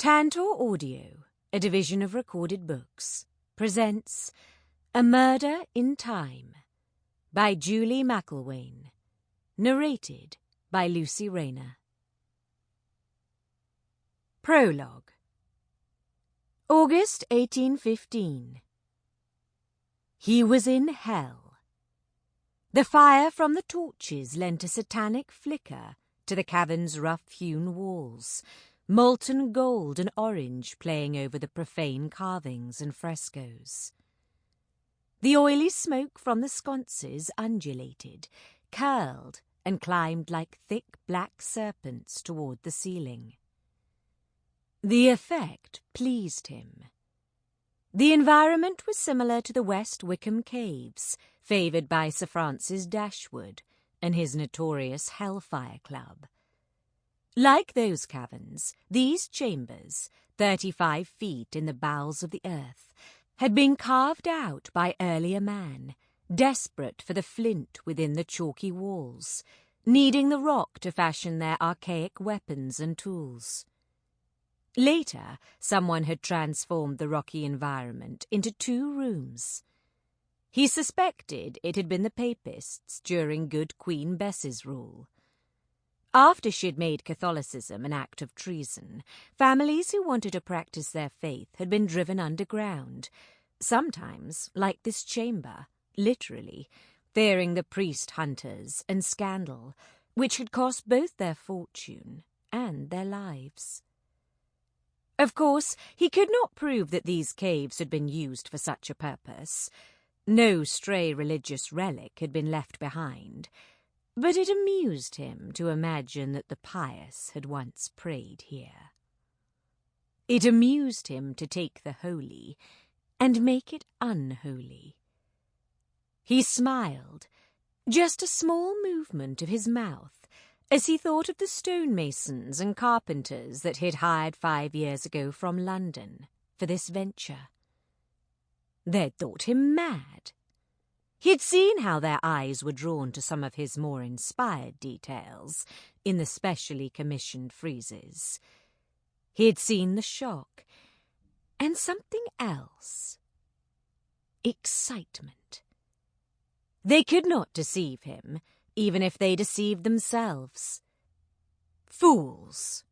Tantor Audio, a division of Recorded Books, presents A Murder in Time by Julie McElwain, narrated by Lucy Rayner. Prologue. August 1815. He was in hell. The fire from the torches lent a satanic flicker to the cavern's rough-hewn walls, molten gold and orange playing over the profane carvings and frescoes. The oily smoke from the sconces undulated, curled, and climbed like thick black serpents toward the ceiling. The effect pleased him. The environment was similar to the West Wickham caves, favoured by Sir Francis Dashwood and his notorious Hellfire Club. Like those caverns, these chambers, 35 feet in the bowels of the earth, had been carved out by earlier man, desperate for the flint within the chalky walls, needing the rock to fashion their archaic weapons and tools. Later, someone had transformed the rocky environment into 2 rooms. He suspected it had been the Papists during good Queen Bess's rule. After she'd made Catholicism an act of treason, families who wanted to practice their faith had been driven underground, sometimes, like this chamber, literally, fearing the priest-hunters and scandal, which had cost both their fortune and their lives. Of course, he could not prove that these caves had been used for such a purpose. No stray religious relic had been left behind, but it amused him to imagine that the pious had once prayed here. It amused him to take the holy and make it unholy. He smiled, just a small movement of his mouth, as he thought of the stonemasons and carpenters that he'd hired 5 years ago from London for this venture. They'd thought him mad. He'd seen how their eyes were drawn to some of his more inspired details in the specially commissioned friezes. He'd seen the shock, and something else. Excitement. They could not deceive him, even if they deceived themselves. Fools.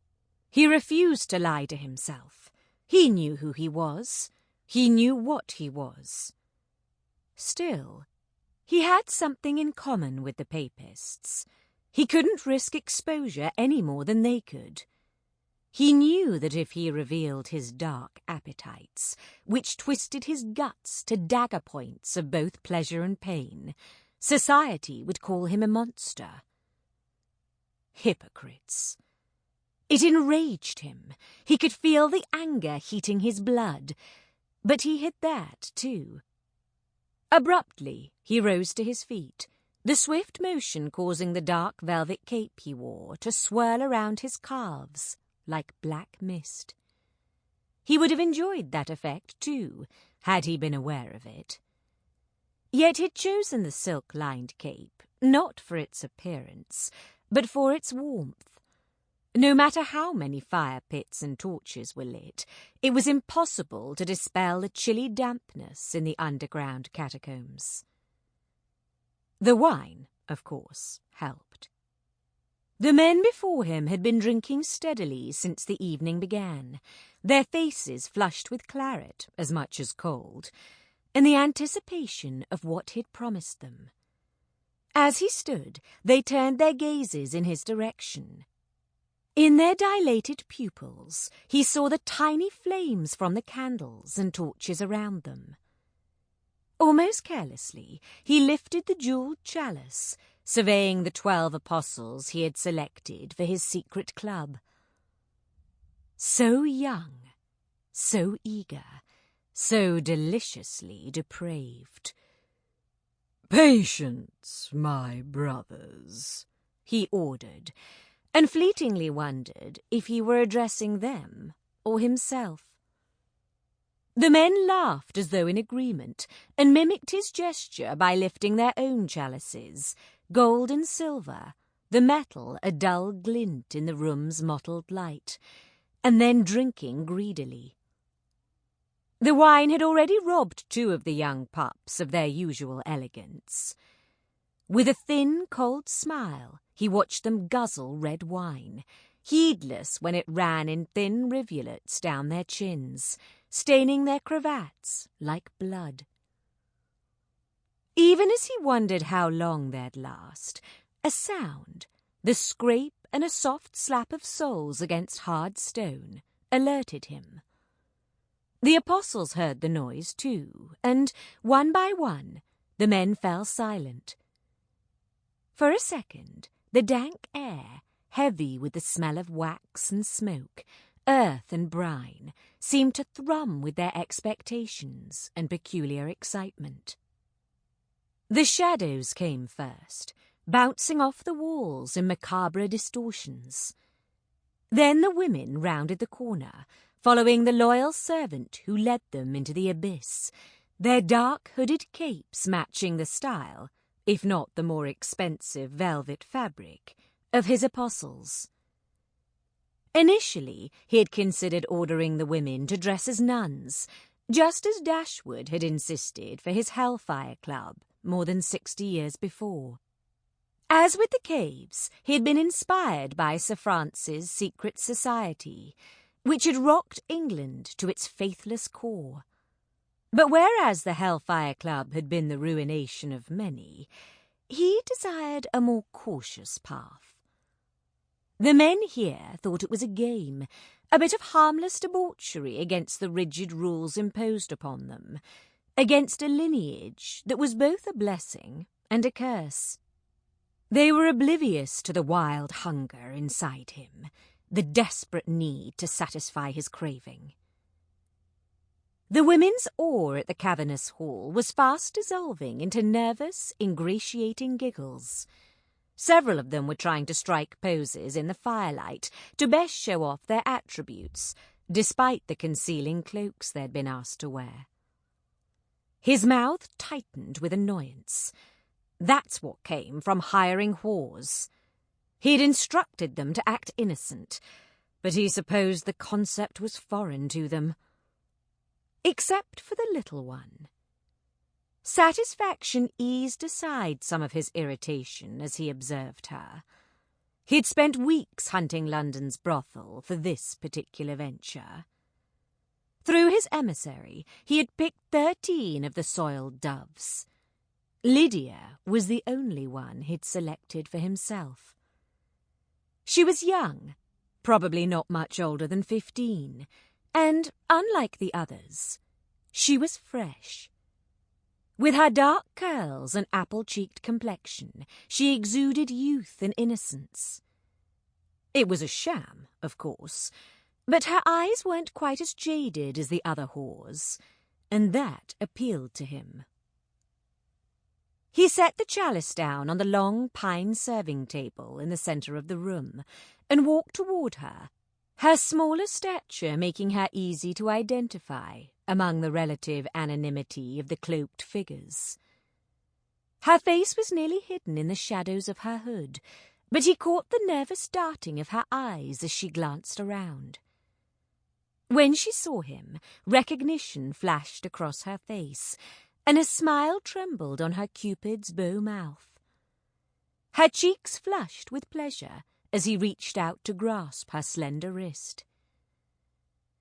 He refused to lie to himself. He knew who he was. He knew what he was. Still, he had something in common with the Papists. He couldn't risk exposure any more than they could. He knew that if he revealed his dark appetites, which twisted his guts to dagger points of both pleasure and pain, society would call him a monster. Hypocrites. It enraged him. He could feel the anger heating his blood, but he hid that too. Abruptly, he rose to his feet, the swift motion causing the dark velvet cape he wore to swirl around his calves like black mist. He would have enjoyed that effect, too, had he been aware of it. Yet he'd chosen the silk-lined cape, not for its appearance, but for its warmth. No matter how many fire pits and torches were lit, it was impossible to dispel the chilly dampness in the underground catacombs. The wine, of course, helped. The men before him had been drinking steadily since the evening began, their faces flushed with claret as much as cold, and the anticipation of what he'd promised them. As he stood, they turned their gazes in his direction. In their dilated pupils, he saw the tiny flames from the candles and torches around them. Almost carelessly, he lifted the jewelled chalice, surveying the 12 apostles he had selected for his secret club. So young, so eager, so deliciously depraved. "Patience, my brothers," he ordered, and fleetingly wondered if he were addressing them or himself. The men laughed as though in agreement, and mimicked his gesture by lifting their own chalices, gold and silver, the metal a dull glint in the room's mottled light, and then drinking greedily. The wine had already robbed 2 of the young pups of their usual elegance. With a thin, cold smile, he watched them guzzle red wine, heedless when it ran in thin rivulets down their chins, staining their cravats like blood. Even as he wondered how long they'd last, a sound, the scrape and a soft slap of soles against hard stone, alerted him. The apostles heard the noise too, and, one by one, the men fell silent. For a second, the dank air, heavy with the smell of wax and smoke, earth and brine, seemed to thrum with their expectations and peculiar excitement. The shadows came first, bouncing off the walls in macabre distortions. Then the women rounded the corner, following the loyal servant who led them into the abyss, their dark hooded capes matching the style, if not the more expensive velvet fabric, of his apostles. Initially, he had considered ordering the women to dress as nuns, just as Dashwood had insisted for his Hellfire Club more than 60 years before. As with the caves, he had been inspired by Sir Francis' secret society, which had rocked England to its faithless core. But whereas the Hellfire Club had been the ruination of many, he desired a more cautious path. The men here thought it was a game, a bit of harmless debauchery against the rigid rules imposed upon them, against a lineage that was both a blessing and a curse. They were oblivious to the wild hunger inside him, the desperate need to satisfy his craving. The women's awe at the cavernous hall was fast dissolving into nervous, ingratiating giggles. Several of them were trying to strike poses in the firelight to best show off their attributes, despite the concealing cloaks they'd been asked to wear. His mouth tightened with annoyance. That's what came from hiring whores. He'd instructed them to act innocent, but he supposed the concept was foreign to them. Except for the little one. Satisfaction eased aside some of his irritation as he observed her. He'd spent weeks hunting London's brothel for this particular venture. Through his emissary, he had picked 13 of the soiled doves. Lydia was the only one he'd selected for himself. She was young, probably not much older than 15, and, unlike the others, she was fresh. With her dark curls and apple-cheeked complexion, she exuded youth and innocence. It was a sham, of course, but her eyes weren't quite as jaded as the other whores, and that appealed to him. He set the chalice down on the long pine serving table in the centre of the room and walked toward her, her smaller stature making her easy to identify among the relative anonymity of the cloaked figures. Her face was nearly hidden in the shadows of her hood, but he caught the nervous darting of her eyes as she glanced around. When she saw him, recognition flashed across her face, and a smile trembled on her Cupid's bow mouth. Her cheeks flushed with pleasure as he reached out to grasp her slender wrist.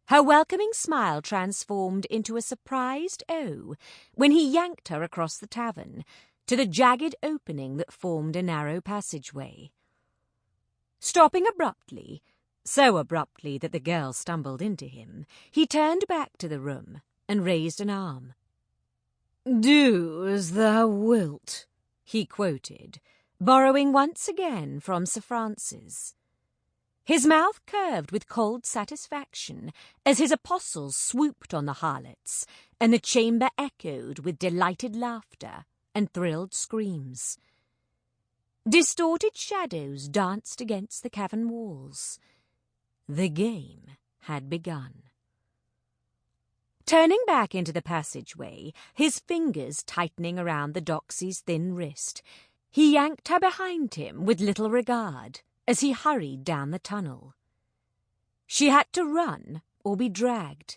Her welcoming smile transformed into a surprised "oh" when he yanked her across the tavern to the jagged opening that formed a narrow passageway. Stopping abruptly, so abruptly that the girl stumbled into him, he turned back to the room and raised an arm. "Do as thou wilt," he quoted, borrowing once again from Sir Francis. His mouth curved with cold satisfaction as his apostles swooped on the harlots, and the chamber echoed with delighted laughter and thrilled screams. Distorted shadows danced against the cavern walls. The game had begun. Turning back into the passageway, his fingers tightening around the doxy's thin wrist, he yanked her behind him with little regard as he hurried down the tunnel. She had to run or be dragged.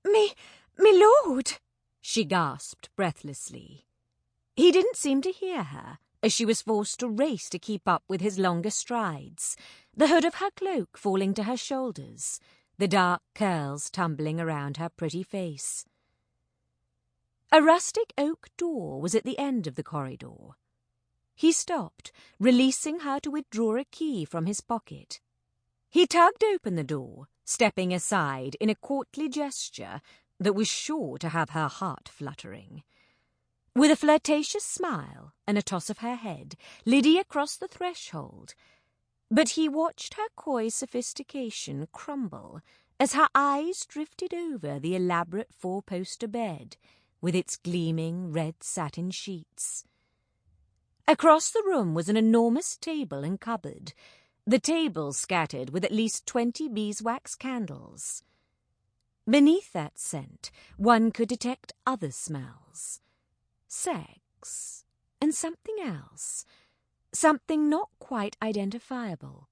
Me lord," she gasped breathlessly. He didn't seem to hear her, as she was forced to race to keep up with his longer strides, the hood of her cloak falling to her shoulders, the dark curls tumbling around her pretty face. A rustic oak door was at the end of the corridor. He stopped, releasing her to withdraw a key from his pocket. He tugged open the door, stepping aside in a courtly gesture that was sure to have her heart fluttering. With a flirtatious smile and a toss of her head, Lydia crossed the threshold, but he watched her coy sophistication crumble as her eyes drifted over the elaborate four-poster bed with its gleaming red satin sheets. Across the room was an enormous table and cupboard, the table scattered with at least 20 beeswax candles. Beneath that scent, one could detect other smells. Sex, and something else, something not quite identifiable.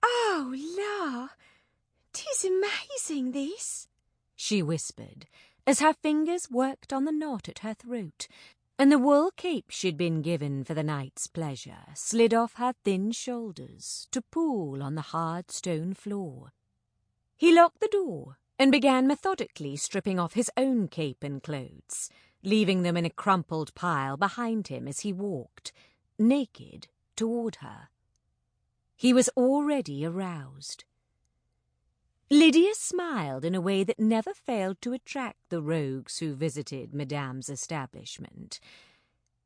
"Oh, la! 'Tis amazing, this," she whispered, as her fingers worked on the knot at her throat, and the wool cape she'd been given for the night's pleasure slid off her thin shoulders to pool on the hard stone floor. He locked the door and began methodically stripping off his own cape and clothes, leaving them in a crumpled pile behind him as he walked, naked, toward her. He was already aroused. Lydia smiled in a way that never failed to attract the rogues who visited Madame's establishment.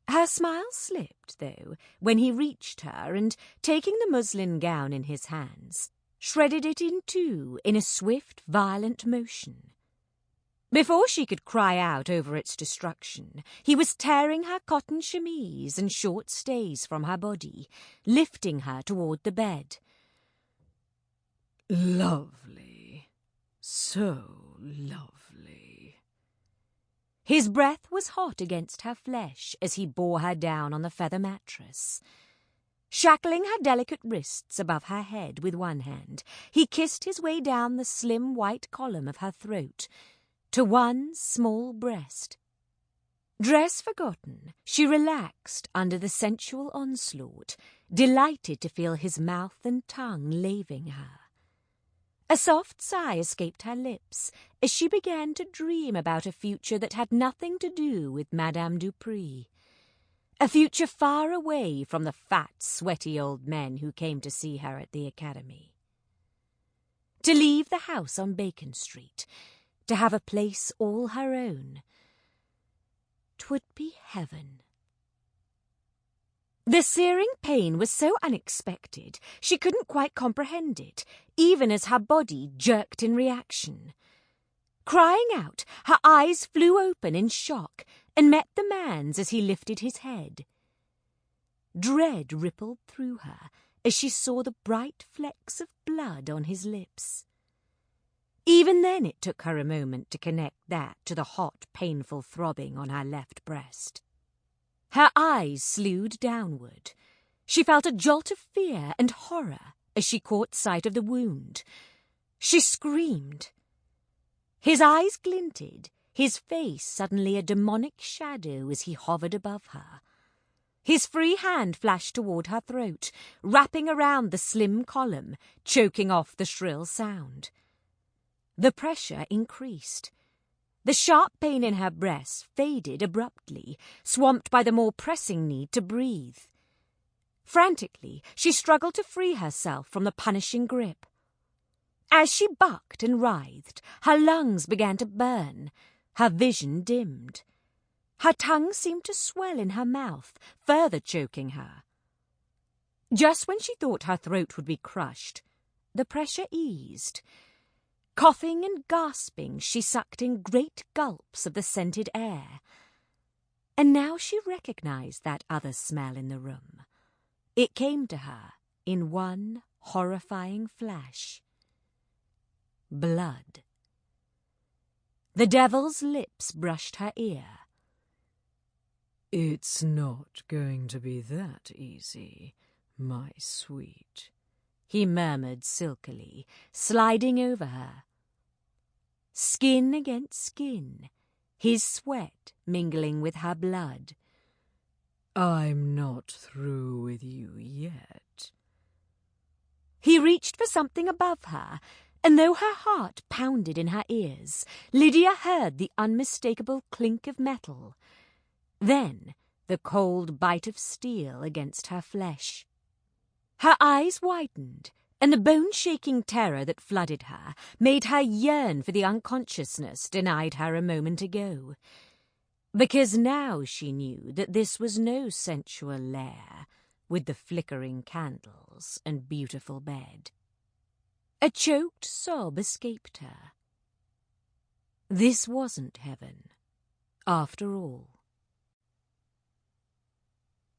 Her smile slipped, though, when he reached her and, taking the muslin gown in his hands, shredded it in two in a swift, violent motion. Before she could cry out over its destruction, he was tearing her cotton chemise and short stays from her body, lifting her toward the bed. Lovely. So lovely. His breath was hot against her flesh as he bore her down on the feather mattress. Shackling her delicate wrists above her head with one hand, he kissed his way down the slim white column of her throat to one small breast. Dress forgotten, she relaxed under the sensual onslaught, delighted to feel his mouth and tongue laving her. A soft sigh escaped her lips as she began to dream about a future that had nothing to do with Madame Dupree. A future far away from the fat, sweaty old men who came to see her at the academy. To leave the house on Bacon Street, to have a place all her own. 'Twould be heaven. The searing pain was so unexpected she couldn't quite comprehend it, even as her body jerked in reaction. Crying out, her eyes flew open in shock and met the man's as he lifted his head. Dread rippled through her as she saw the bright flecks of blood on his lips. Even then it took her a moment to connect that to the hot, painful throbbing on her left breast. Her eyes slewed downward. She felt a jolt of fear and horror as she caught sight of the wound. She screamed. His eyes glinted, his face suddenly a demonic shadow as he hovered above her. His free hand flashed toward her throat, wrapping around the slim column, choking off the shrill sound. The pressure increased. The sharp pain in her breast faded abruptly, swamped by the more pressing need to breathe. Frantically, she struggled to free herself from the punishing grip. As she bucked and writhed, her lungs began to burn, her vision dimmed. Her tongue seemed to swell in her mouth, further choking her. Just when she thought her throat would be crushed, the pressure eased. Coughing and gasping, she sucked in great gulps of the scented air. And now she recognized that other smell in the room. It came to her in one horrifying flash. Blood. The devil's lips brushed her ear. It's not going to be that easy, my sweet, he murmured silkily, sliding over her. Skin against skin, his sweat mingling with her blood. I'm not through with you yet. He reached for something above her, and though her heart pounded in her ears, Lydia heard the unmistakable clink of metal. Then the cold bite of steel against her flesh. Her eyes widened, and the bone-shaking terror that flooded her made her yearn for the unconsciousness denied her a moment ago. Because now she knew that this was no sensual lair, with the flickering candles and beautiful bed. A choked sob escaped her. This wasn't heaven, after all.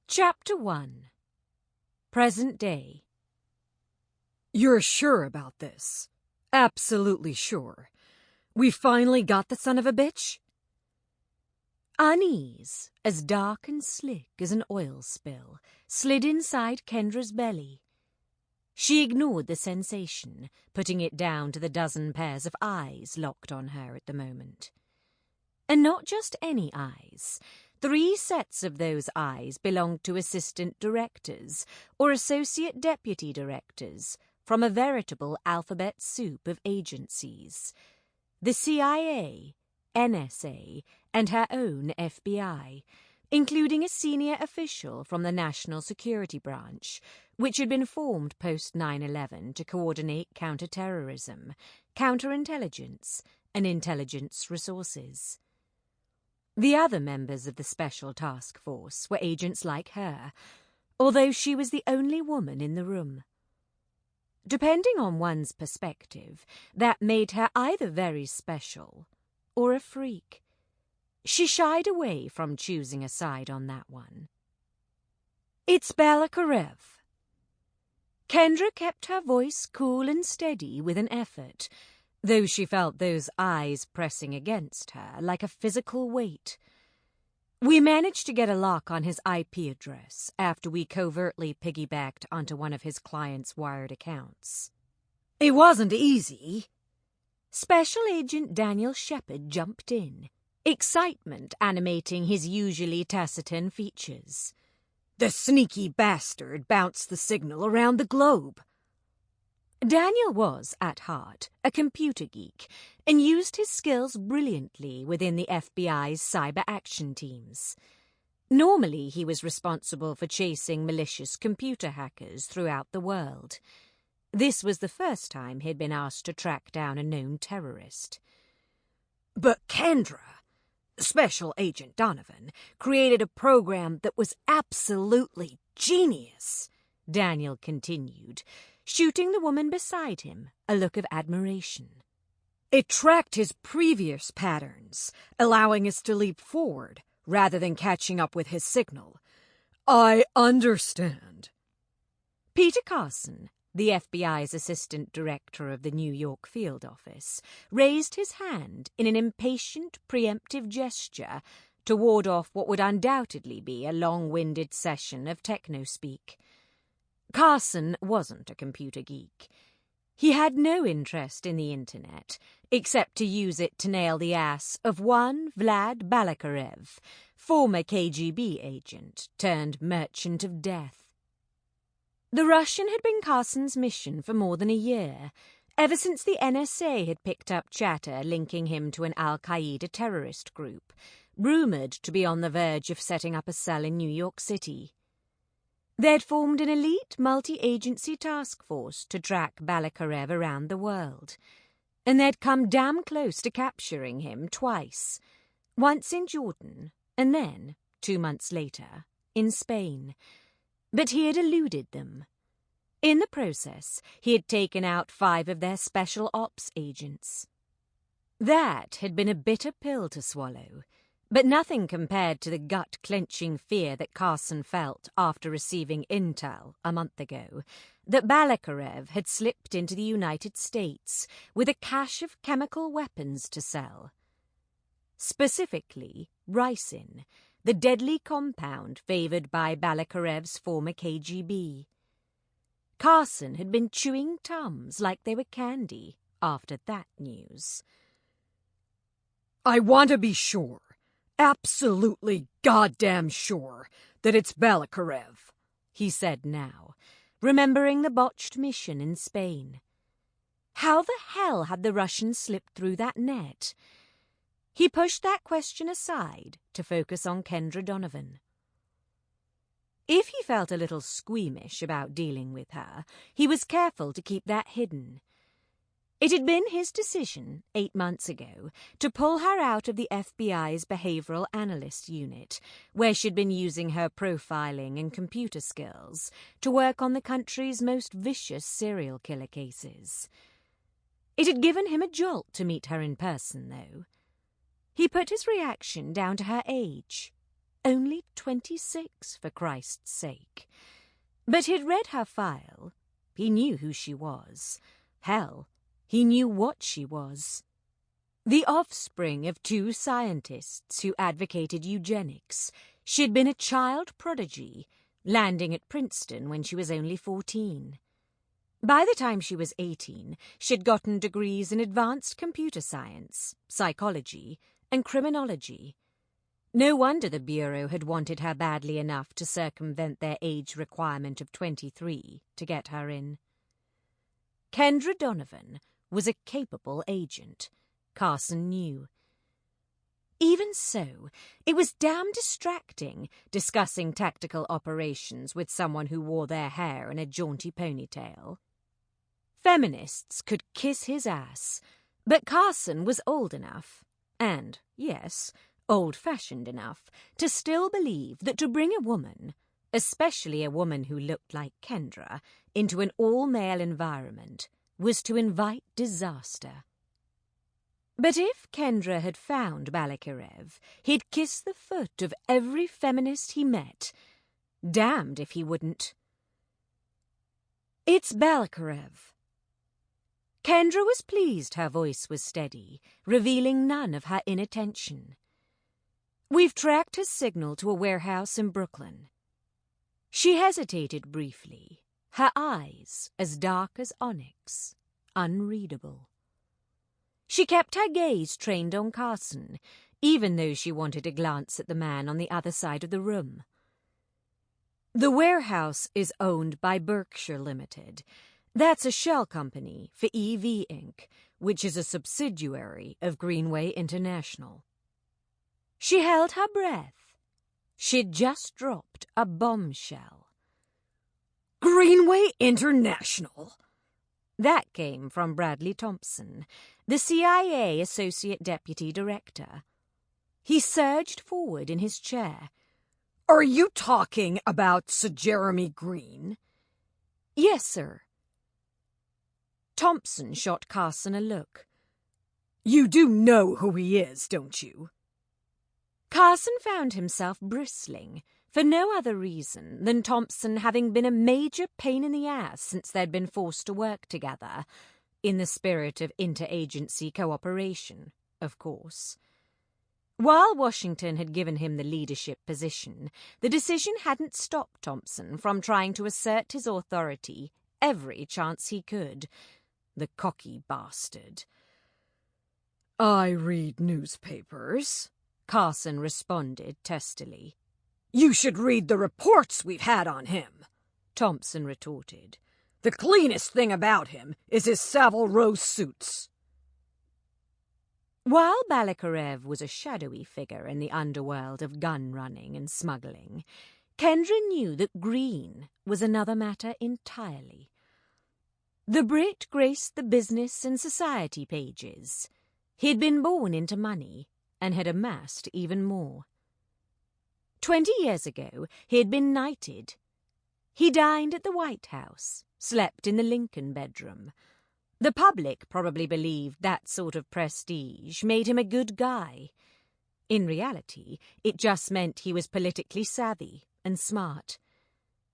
Chapter 1. Present Day. You're sure about this? Absolutely sure. We finally got the son of a bitch? Unease, as dark and slick as an oil spill, slid inside Kendra's belly. She ignored the sensation, putting it down to the dozen pairs of eyes locked on her at the moment. And not just any eyes. 3 sets of those eyes belonged to assistant directors or associate deputy directors from a veritable alphabet soup of agencies. The CIA, NSA, and her own FBI, including a senior official from the National Security Branch, which had been formed post 9/11 to coordinate counter-terrorism, counterintelligence, and intelligence resources. The other members of the Special Task Force were agents like her, although she was the only woman in the room. Depending on one's perspective, that made her either very special or a freak. She shied away from choosing a side on that one. It's Balakarev. Kendra kept her voice cool and steady with an effort, though she felt those eyes pressing against her like a physical weight. We managed to get a lock on his IP address after we covertly piggybacked onto one of his clients' wired accounts. It wasn't easy. Special Agent Daniel Shepard jumped in, excitement animating his usually taciturn features. The sneaky bastard bounced the signal around the globe. Daniel was, at heart, a computer geek and used his skills brilliantly within the FBI's cyber action teams. Normally, he was responsible for chasing malicious computer hackers throughout the world. This was the first time he'd been asked to track down a known terrorist. But Kendra, Special Agent Donovan, created a program that was absolutely genius, Daniel continued, shooting the woman beside him a look of admiration. It tracked his previous patterns, allowing us to leap forward rather than catching up with his signal. I understand. Peter Carson, the FBI's assistant director of the New York field office, raised his hand in an impatient, preemptive gesture to ward off what would undoubtedly be a long-winded session of techno-speak. Carson wasn't a computer geek. He had no interest in the internet, except to use it to nail the ass of one Vlad Balakarev, former KGB agent turned merchant of death. The Russian had been Carson's mission for more than a year, ever since the NSA had picked up chatter linking him to an al-Qaeda terrorist group, rumoured to be on the verge of setting up a cell in New York City. They'd formed an elite multi-agency task force to track Balakarev around the world, and they'd come damn close to capturing him twice, once in Jordan and then, 2 months later, in Spain. But he had eluded them. In the process, he had taken out 5 of their special ops agents. That had been a bitter pill to swallow, but nothing compared to the gut-clenching fear that Carson felt after receiving intel a month ago that Balakarev had slipped into the United States with a cache of chemical weapons to sell. Specifically, ricin, the deadly compound favoured by Balakarev's former KGB. Carson had been chewing Tums like they were candy after that news. I want to be sure, absolutely goddamn sure, that it's Balakarev, he said now, remembering the botched mission in Spain. How the hell had the Russians slipped through that net? He pushed that question aside to focus on Kendra Donovan. If he felt a little squeamish about dealing with her, he was careful to keep that hidden. It had been his decision 8 months ago to pull her out of the FBI's Behavioral Analyst Unit, where she'd been using her profiling and computer skills to work on the country's most vicious serial killer cases. It had given him a jolt to meet her in person, though. He put his reaction down to her age. Only 26, for Christ's sake. But he'd read her file. He knew who she was. Hell, he knew what she was. The offspring of 2 scientists who advocated eugenics, she'd been a child prodigy, landing at Princeton when she was only 14. By the time she was 18, she'd gotten degrees in advanced computer science, psychology, and criminology. No wonder the Bureau had wanted her badly enough to circumvent their age requirement of 23 to get her in. Kendra Donovan was a capable agent, Carson knew. Even so, it was damn distracting discussing tactical operations with someone who wore their hair in a jaunty ponytail. Feminists could kiss his ass, but Carson was old enough, and, yes, old-fashioned enough, to still believe that to bring a woman, especially a woman who looked like Kendra, into an all-male environment was to invite disaster. But if Kendra had found Balakarev, he'd kiss the foot of every feminist he met. Damned if he wouldn't. It's Balakarev. Kendra was pleased her voice was steady, revealing none of her inattention. We've tracked his signal to a warehouse in Brooklyn. She hesitated briefly, her eyes as dark as onyx, unreadable. She kept her gaze trained on Carson, even though she wanted to glance at the man on the other side of the room. The warehouse is owned by Berkshire Limited. That's a shell company for EV Inc., which is a subsidiary of Greenway International. She held her breath. She'd just dropped a bombshell. Greenway International? That came from Bradley Thompson, the CIA Associate Deputy Director. He surged forward in his chair. Are you talking about Sir Jeremy Green? Yes, sir. Thompson shot Carson a look. You do know who he is, don't you? Carson found himself bristling, for no other reason than Thompson having been a major pain in the ass since they'd been forced to work together, in the spirit of interagency cooperation, of course. While Washington had given him the leadership position, the decision hadn't stopped Thompson from trying to assert his authority every chance he could. The cocky bastard. I read newspapers, Carson responded testily. You should read the reports we've had on him, Thompson retorted. The cleanest thing about him is his Savile Row suits. While Balakarev was a shadowy figure in the underworld of gun-running and smuggling, Kendra knew that Green was another matter entirely. The Brit graced the business and society pages. He'd been born into money and had amassed even more. 20 years ago, he had been knighted. He dined at the White House, slept in the Lincoln bedroom. The public probably believed that sort of prestige made him a good guy. In reality, it just meant he was politically savvy and smart.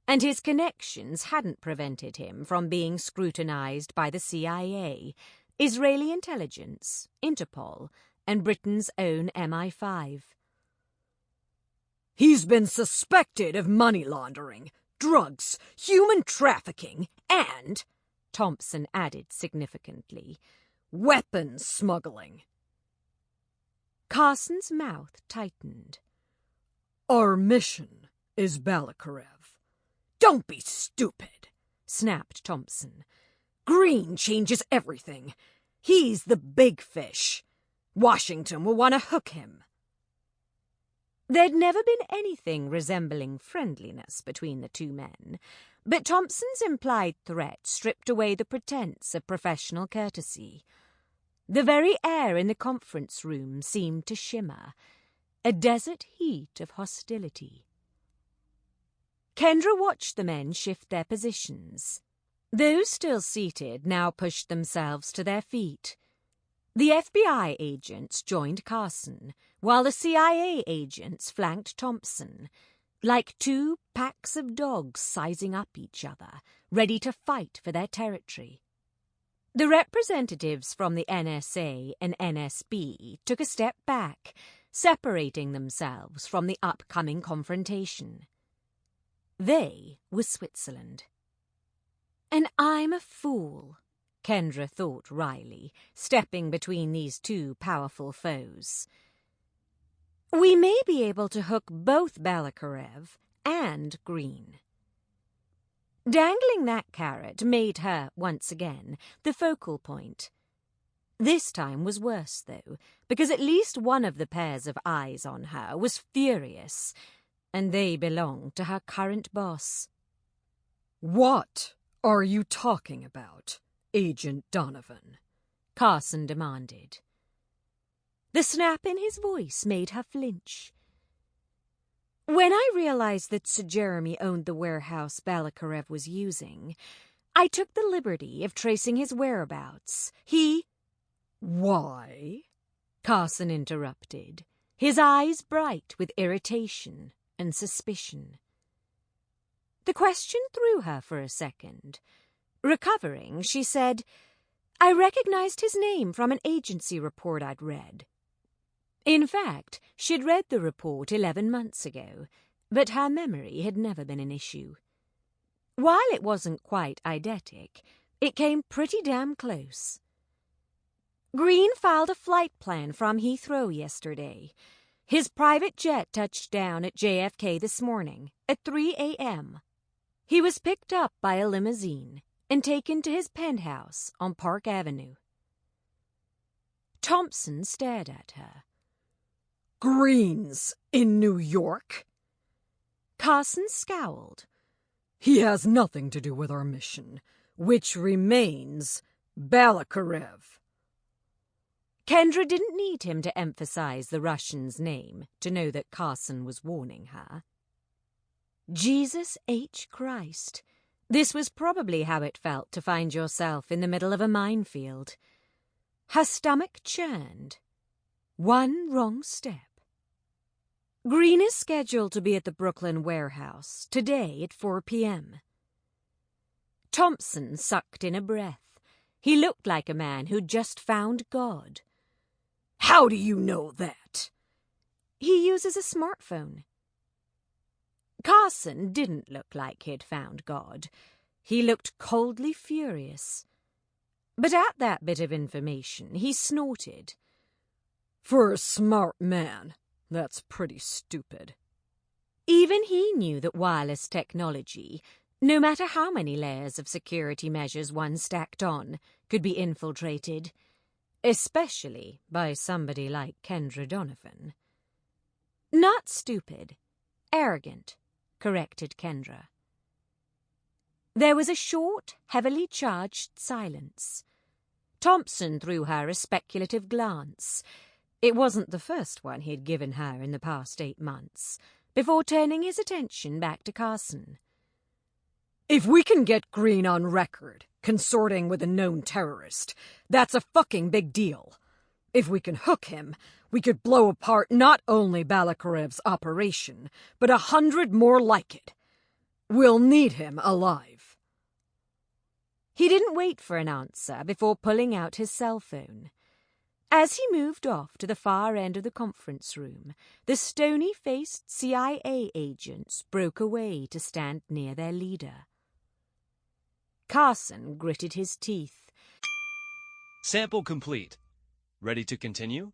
And his connections hadn't prevented him from being scrutinized by the CIA, Israeli intelligence, Interpol, and Britain's own MI5. He's been suspected of money laundering, drugs, human trafficking, and, Thompson added significantly, weapons smuggling. Carson's mouth tightened. Our mission is Balakarev. Don't be stupid, snapped Thompson. Green changes everything. He's the big fish. Washington will want to hook him. There'd never been anything resembling friendliness between the two men, but Thompson's implied threat stripped away the pretense of professional courtesy. The very air in the conference room seemed to shimmer, a desert heat of hostility. Kendra watched the men shift their positions. Those still seated now pushed themselves to their feet. The FBI agents joined Carson, while the CIA agents flanked Thompson, like two packs of dogs sizing up each other, ready to fight for their territory. The representatives from the NSA and NSB took a step back, separating themselves from the upcoming confrontation. They were Switzerland. And I'm a fool, Kendra thought wryly, stepping between these two powerful foes. We may be able to hook both Balakarev and Green. Dangling that carrot made her, once again, the focal point. This time was worse, though, because at least one of the pairs of eyes on her was furious, and they belonged to her current boss. What are you talking about, Agent Donovan? Carson demanded. The snap in his voice made her flinch. When I realized that Sir Jeremy owned the warehouse Balakarev was using, I took the liberty of tracing his whereabouts. Why? Carson interrupted, his eyes bright with irritation and suspicion. The question threw her for a second. Recovering, she said, I recognized his name from an agency report I'd read. In fact, she'd read the report 11 months ago, but her memory had never been an issue. While it wasn't quite eidetic, it came pretty damn close. Green filed a flight plan from Heathrow yesterday. His private jet touched down at JFK this morning at 3 a.m. He was picked up by a limousine and taken to his penthouse on Park Avenue. Thompson stared at her. Green's in New York? Carson scowled. He has nothing to do with our mission, which remains Balakarev. Kendra didn't need him to emphasize the Russian's name to know that Carson was warning her. Jesus H. Christ. This was probably how it felt to find yourself in the middle of a minefield. Her stomach churned. One wrong step. Green is scheduled to be at the Brooklyn warehouse today at 4 p.m. Thompson sucked in a breath. He looked like a man who'd just found God. How do you know that? He uses a smartphone. Carson didn't look like he'd found God. He looked coldly furious. But at that bit of information, he snorted. For a smart man, that's pretty stupid. Even he knew that wireless technology, no matter how many layers of security measures one stacked on, could be infiltrated, especially by somebody like Kendra Donovan. Not stupid, arrogant, corrected Kendra. There was a short, heavily charged silence. Thompson threw her a speculative glance. It wasn't the first one he'd given her in the past 8 months, before turning his attention back to Carson. If we can get Green on record, consorting with a known terrorist, that's a fucking big deal. If we can hook him, we could blow apart not only Balakarev's operation, but 100 more like it. We'll need him alive. He didn't wait for an answer before pulling out his cell phone. As he moved off to the far end of the conference room, the stony-faced CIA agents broke away to stand near their leader. Carson gritted his teeth. Sample complete. Ready to continue?